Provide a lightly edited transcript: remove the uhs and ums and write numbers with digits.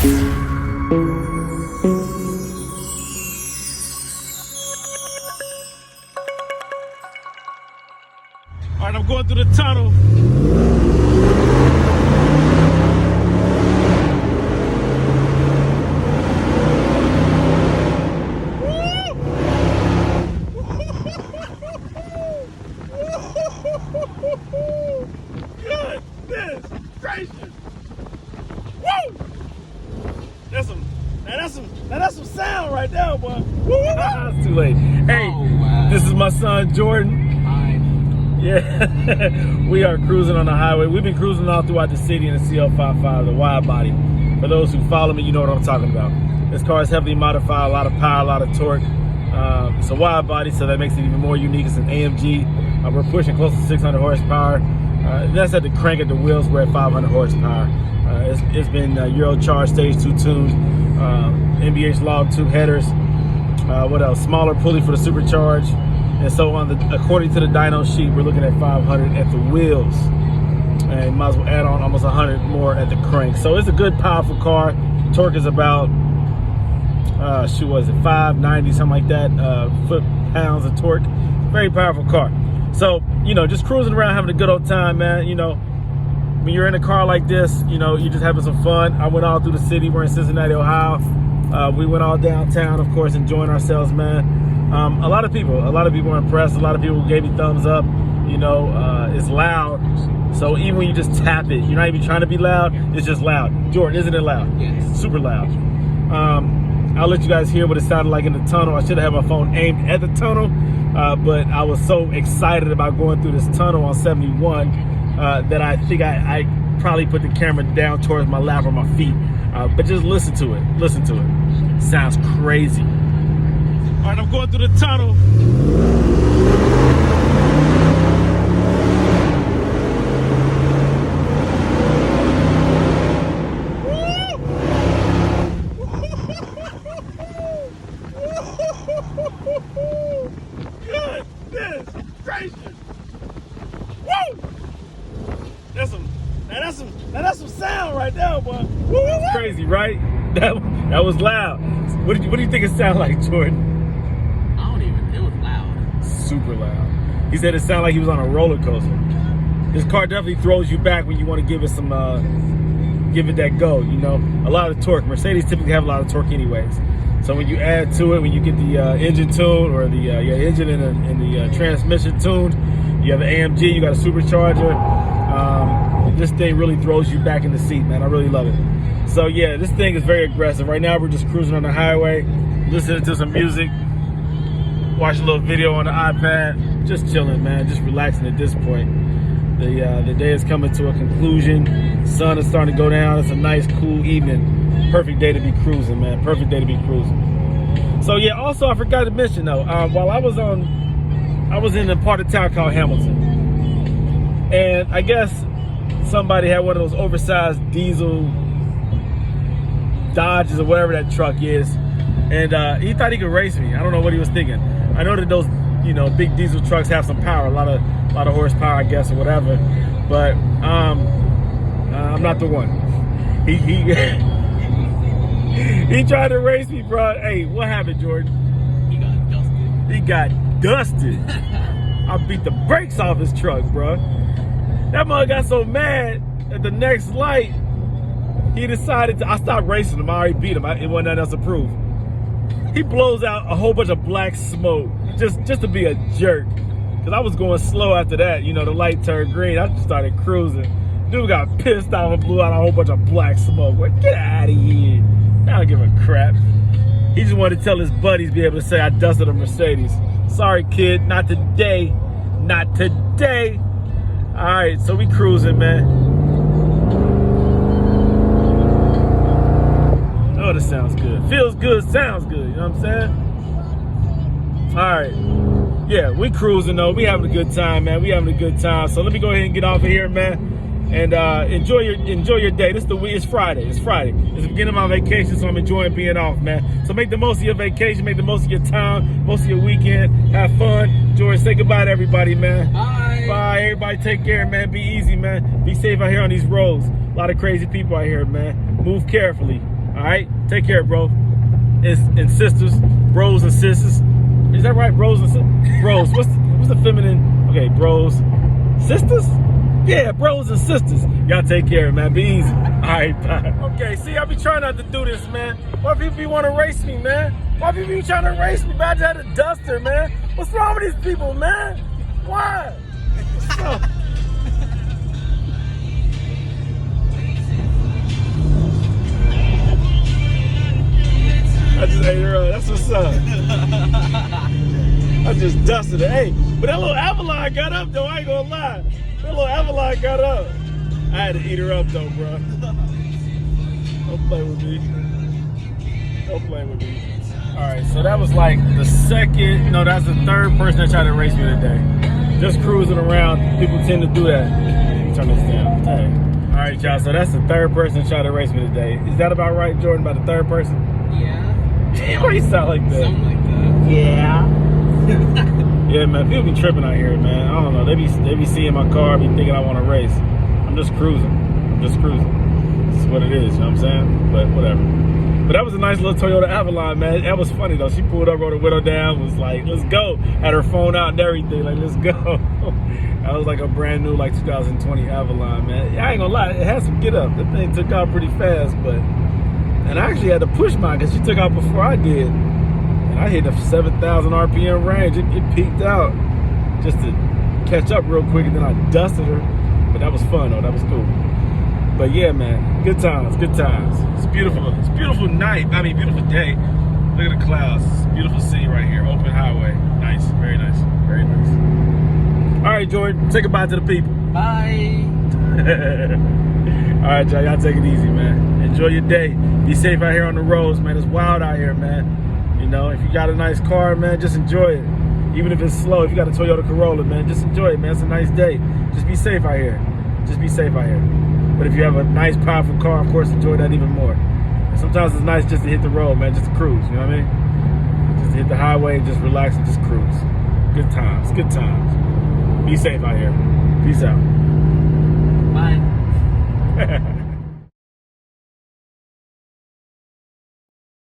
All right, I'm going through the tunnel. Goodness gracious! Woo! That's some sound right there, boy. It's too late. Hey, This is my son Jordan. Yeah, we are cruising on the highway. We've been cruising all throughout the city in the CL55, the wide body. For those who follow me, you know what I'm talking about. This car is heavily modified, a lot of power, a lot of torque. It's a wide body, so that makes it even more unique. It's an AMG. We're pushing close to 600 horsepower. That's at the crank at the wheels. We're at 500 horsepower. It's been Eurocharged Stage 2 tuned, NBH log tube headers. What else? Smaller pulley for the supercharge. And so according to the dyno sheet, we're looking at 500 at the wheels. And might as well add on almost 100 more at the crank. So it's a good, powerful car. Torque is about, what is it, 590, something like that, foot-pounds of torque. Very powerful car. So, you know, just cruising around, having a good old time, man. You know, when you're in a car like this, you know, you're just having some fun. I went all through the city. We're in Cincinnati, Ohio. We went all downtown, of course, enjoying ourselves, man. A lot of people were impressed. A lot of people gave me thumbs up. You know, it's loud. So even when you just tap it, you're not even trying to be loud. It's just loud. Jordan, isn't it loud? Yes. Super loud. I'll let you guys hear what it sounded like in the tunnel. I should have had my phone aimed at the tunnel, but I was so excited about going through this tunnel on 71 that I think I probably put the camera down towards my lap or my feet. But just listen to it. Listen to it. Sounds crazy. All right, I'm going through the tunnel. Goodness gracious! Woo! That's some sound right there, boy. It's crazy, right? That was loud. What do you think it sounded like, Jordan? It was loud. Super loud. He said it sounded like he was on a roller coaster. This car definitely throws you back when you want to give it some, give it that go, you know? A lot of torque. Mercedes typically have a lot of torque anyways. So when you add to it, when you get the engine tuned, or the engine and the transmission tuned, you have an AMG, you got a supercharger. This thing really throws you back in the seat, man. I really love it. So yeah, this thing is very aggressive. Right now we're just cruising on the highway, listening to some music, watching a little video on the iPad, just chilling, man, just relaxing at this point. The day is coming to a conclusion. Sun is starting to go down. It's a nice, cool evening. Perfect day to be cruising, man. Perfect day to be cruising. So yeah, also I forgot to mention though, while I was in a part of town called Hamilton, and I guess somebody had one of those oversized diesel Dodges or whatever that truck is, and he thought he could race me. I don't know what he was thinking. I know that those, you know, big diesel trucks have some power, a lot of horsepower, I guess, or whatever. But I'm not the one. He he tried to race me, bro. Hey, what happened, Jordan? He got dusted. He got dusted. I beat the brakes off his truck, bro. That mother got so mad at the next light, he decided I stopped racing him. I already beat him. It wasn't nothing else to prove. He blows out a whole bunch of black smoke just to be a jerk. Cause I was going slow after that. You know, the light turned green. I just started cruising. Dude got pissed off and blew out a whole bunch of black smoke. Like, get out of here. I don't give a crap. He just wanted to tell his buddies, be able to say I dusted a Mercedes. Sorry, kid, not today. Not today. All right, so we cruising, man. Oh, this sounds good. Feels good, sounds good, you know what I'm saying? All right. Yeah, we cruising though. We having a good time, man. We having a good time. So let me go ahead and get off of here, man. And enjoy your day. It's Friday. It's Friday. It's the beginning of my vacation, so I'm enjoying being off, man. So make the most of your vacation, make the most of your time, most of your weekend. Have fun. George, say goodbye to everybody, man. Bye. Bye. Everybody take care, man. Be easy, man. Be safe out here on these roads. A lot of crazy people out here, man. Move carefully. All right, take care, bro. And sisters, bros and sisters. Is that right, bros and sisters? Bros. What's the feminine? Okay, bros, sisters. Yeah, bros and sisters. Y'all take care, man. Be easy. All right, bye. Okay, see, I be trying not to do this, man. Why people be want to race me, man? Why people be trying to race me, man? I just had a duster, man. What's wrong with these people, man? Why? So, I just ate her up. That's what's up. I just dusted it. Hey, but that little Avalon got up, though. I ain't gonna lie. That little Avalon got up. I had to eat her up, though, bro. Don't play with me. Don't play with me. All right, so that was like the second, no, that's the third person that tried to race me today. Just cruising around. People tend to do that. Let me turn this down. Hey. All right, y'all, so that's the third person that tried to race me today. Is that about right, Jordan, about the third person? Yeah. Why you sound like that? Something like that. Yeah. Yeah, man, people be tripping out here, man. I don't know. They be seeing my car, be thinking I want to race. I'm just cruising. This is what it is, you know what I'm saying? But whatever. But that was a nice little Toyota Avalon, man. That was funny, though. She pulled up, rolled the window down, was like, let's go. Had her phone out and everything, like, let's go. That was like a brand new, like, 2020 Avalon, man. I ain't gonna lie, it had some get up. That thing took out pretty fast, but... And I actually had to push mine because she took out before I did. And I hit a 7,000 RPM range. It peaked out just to catch up real quick, and then I dusted her. But that was fun, though. That was cool. But yeah, man, good times, good times. It's beautiful. It's a beautiful night. I mean, beautiful day. Look at the clouds. It's a beautiful city right here. Open highway. Nice. Very nice. Very nice. All right, Jordan, say goodbye to the people. Bye. All right, y'all take it easy, man. Enjoy your day. Be safe out here on the roads, man. It's wild out here, man. You know, if you got a nice car, man, just enjoy it. Even if it's slow, if you got a Toyota Corolla, man, just enjoy it, man. It's a nice day. Just be safe out here. Just be safe out here. But if you have a nice, powerful car, of course, enjoy that even more. And sometimes it's nice just to hit the road, man, just to cruise, you know what I mean? Just to hit the highway, just relax and just cruise. Good times, good times. Be safe out here. Peace out. Bye.